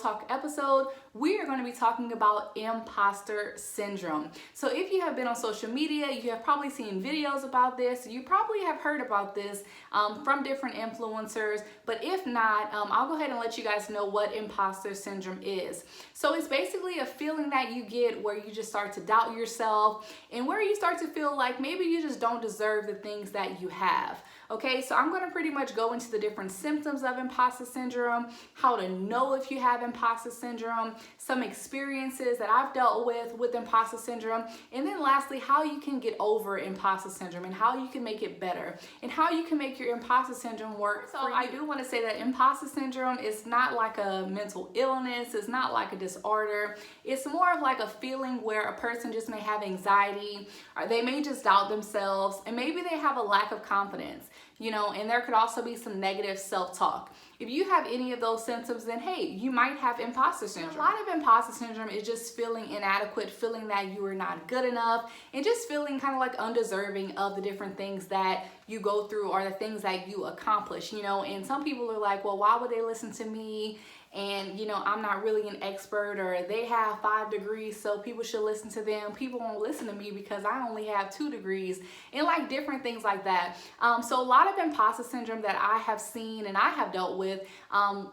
Talk episode, we are going to be talking about imposter syndrome. So if you have been on social media, you have probably seen videos about this. You probably have heard about this from different influencers, but if not, I'll go ahead and let you guys know what imposter syndrome is. So it's basically a feeling that you get where you just start to doubt yourself and where you start to feel like maybe you just don't deserve the things that you have. Okay, so I'm going to pretty much go into the different symptoms of imposter syndrome, how to know if you have imposter syndrome, some experiences that I've dealt with imposter syndrome, and then lastly, how you can get over imposter syndrome and how you can make it better and how you can make your imposter syndrome work. So I do want to say that imposter syndrome is not like a mental illness, it's not like a disorder. It's more of like a feeling where a person just may have anxiety, or they may just doubt themselves, and maybe they have a lack of confidence. And there could also be some negative self-talk. If you have any of those symptoms, then hey, you might have imposter syndrome. A lot of imposter syndrome is just feeling inadequate, feeling that you are not good enough, and just feeling kind of like undeserving of the different things that you go through or the things that you accomplish, and some people are like, well, why would they listen to me? And I'm not really an expert, or they have 5 degrees, so people should listen to them. People won't listen to me because I only have 2 degrees, and like different things like that. So a lot of imposter syndrome that I have seen and I have dealt with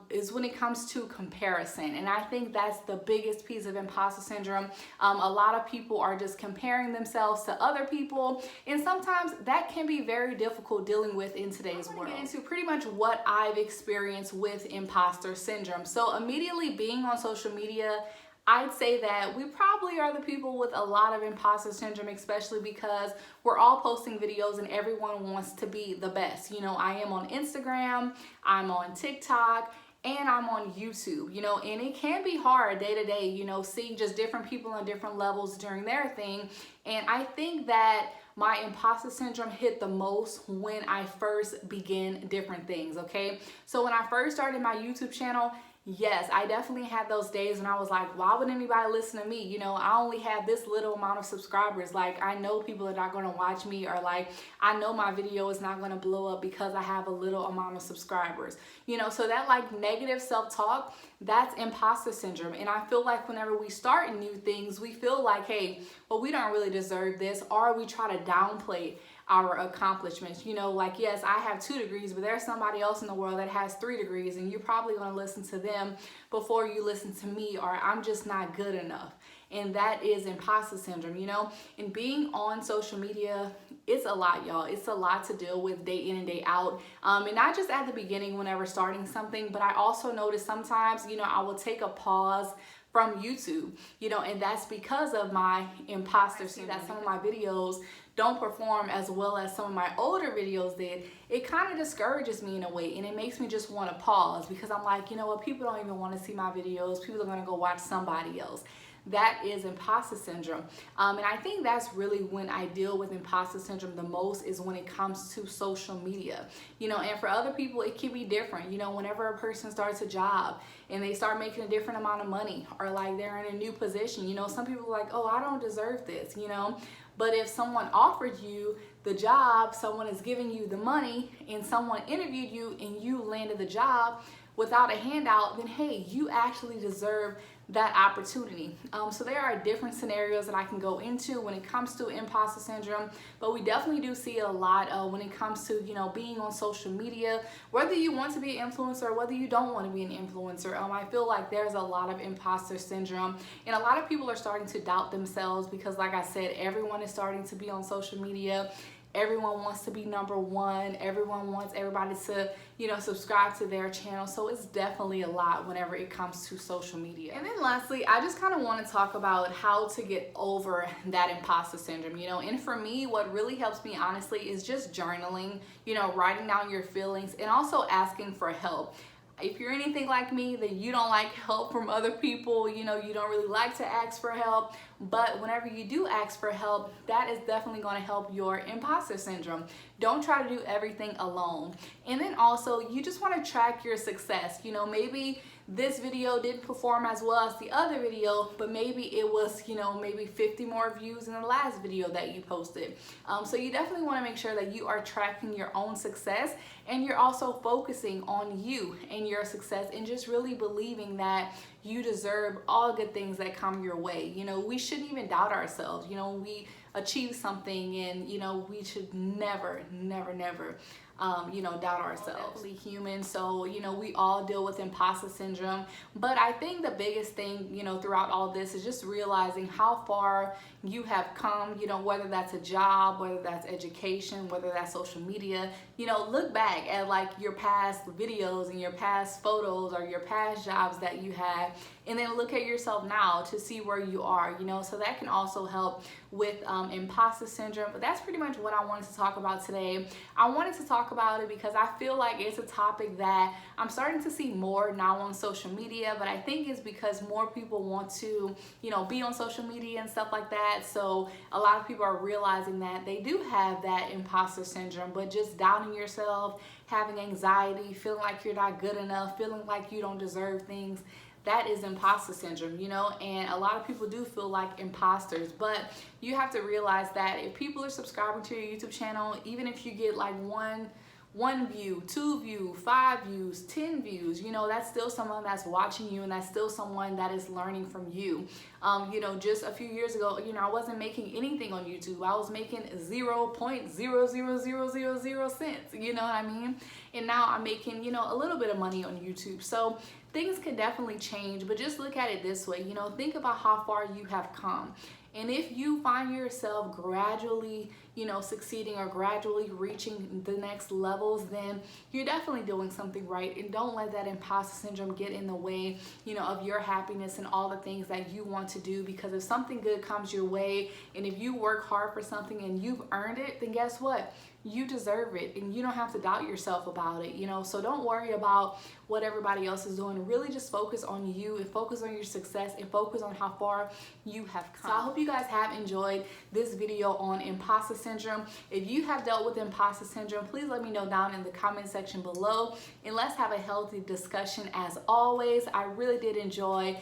is when it comes to comparison. And I think that's the biggest piece of imposter syndrome. A lot of people are just comparing themselves to other people, and sometimes that can be very difficult dealing with in today's world. Get into pretty much what I've experienced with imposter syndrome. So immediately being on social media, I'd say that we probably are the people with a lot of imposter syndrome, especially because we're all posting videos and everyone wants to be the best. I am on Instagram, I'm on TikTok, and I'm on YouTube, and it can be hard day to day, seeing just different people on different levels during their thing. And I think that my imposter syndrome hit the most when I first began different things, okay? So when I first started my YouTube channel, yes, I definitely had those days when I was like, why would anybody listen to me? I only have this little amount of subscribers. Like, I know people are not going to watch me, or like, I know my video is not going to blow up because I have a little amount of subscribers. So that like negative self-talk, that's imposter syndrome. And I feel like whenever we start new things, we feel like, hey, well, we don't really deserve this, or we try to downplay our accomplishments. Like, yes, I have 2 degrees, but there's somebody else in the world that has 3 degrees, and you're probably going to listen to them before you listen to me, or I'm just not good enough. And that is imposter syndrome, And being on social media, it's a lot, y'all. It's a lot to deal with day in and day out. And not just at the beginning whenever starting something, but I also notice sometimes, I will take a pause from YouTube, and that's because of my imposter syndrome. That some of my videos don't perform as well as some of my older videos did. It kind of discourages me in a way, and it makes me just want to pause, because I'm like, what, people don't even want to see my videos. People are going to go watch somebody else. That is imposter syndrome. And I think that's really when I deal with imposter syndrome the most, is when it comes to social media. And for other people, it can be different. Whenever a person starts a job and they start making a different amount of money, or like they're in a new position, some people are like, oh, I don't deserve this, But if someone offered you the job, someone is giving you the money, and someone interviewed you and you landed the job without a handout, then hey, you actually deserve that opportunity. So there are different scenarios that I can go into when it comes to imposter syndrome, but we definitely do see it a lot when it comes to being on social media. Whether you want to be an influencer or whether you don't want to be an influencer, I feel like there's a lot of imposter syndrome, and a lot of people are starting to doubt themselves because, like I said, everyone is starting to be on social media. Everyone wants to be number one. Everyone wants everybody to, subscribe to their channel. So it's definitely a lot whenever it comes to social media. And then lastly, I just kind of want to talk about how to get over that imposter syndrome, And for me, what really helps me, honestly, is just journaling, writing down your feelings, and also asking for help. If you're anything like me, then you don't like help from other people, you don't really like to ask for help, but whenever you do ask for help, that is definitely going to help your imposter syndrome. Don't try to do everything alone. And then also, you just want to track your success. Maybe this video didn't perform as well as the other video, but maybe it was, maybe 50 more views in the last video that you posted. So you definitely want to make sure that you are tracking your own success, and you're also focusing on you and your success, and just really believing that you deserve all good things that come your way. We shouldn't even doubt ourselves. We achieve something, and we should never doubt ourselves. Definitely human, so we all deal with imposter syndrome. But I think the biggest thing throughout all this is just realizing how far you have come, whether that's a job, whether that's education, whether that's social media. Look back at like your past videos and your past photos or your past jobs that you had, and then look at yourself now to see where you are, so that can also help with imposter syndrome. But that's pretty much what I wanted to talk about today. I wanted to talk about it because I feel like it's a topic that I'm starting to see more now on social media, but I think it's because more people want to, be on social media and stuff like that. So a lot of people are realizing that they do have that imposter syndrome, but just doubting yourself, having anxiety, feeling like you're not good enough, feeling like you don't deserve things. That is imposter syndrome, and a lot of people do feel like imposters. But you have to realize that if people are subscribing to your YouTube channel, even if you get like one view, 2 views, 5 views, 10 views, that's still someone that's watching you, and that's still someone that is learning from you. Just a few years ago, I wasn't making anything on YouTube. I was making 0.00000 cents, you know what I mean? And now I'm making, a little bit of money on YouTube. So things can definitely change, but just look at it this way, think about how far you have come. And if you find yourself gradually, succeeding or gradually reaching the next levels, then you're definitely doing something right. And don't let that imposter syndrome get in the way, of your happiness and all the things that you want to do. Because if something good comes your way, and if you work hard for something and you've earned it, then guess what? You deserve it, and you don't have to doubt yourself about it, so don't worry about what everybody else is doing. Really just focus on you, and focus on your success, and focus on how far you have come. So I hope you guys have enjoyed this video on imposter syndrome. If you have dealt with imposter syndrome, please let me know down in the comment section below, and let's have a healthy discussion. As always, I really did enjoy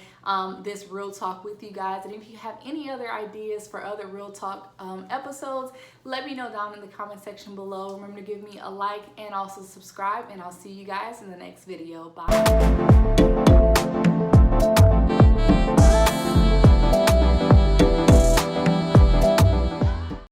this real talk with you guys, and if you have any other ideas for other real talk episodes, let me know down in the comment section below. Remember to give me a like and also subscribe, and I'll see you guys in the next video. Bye.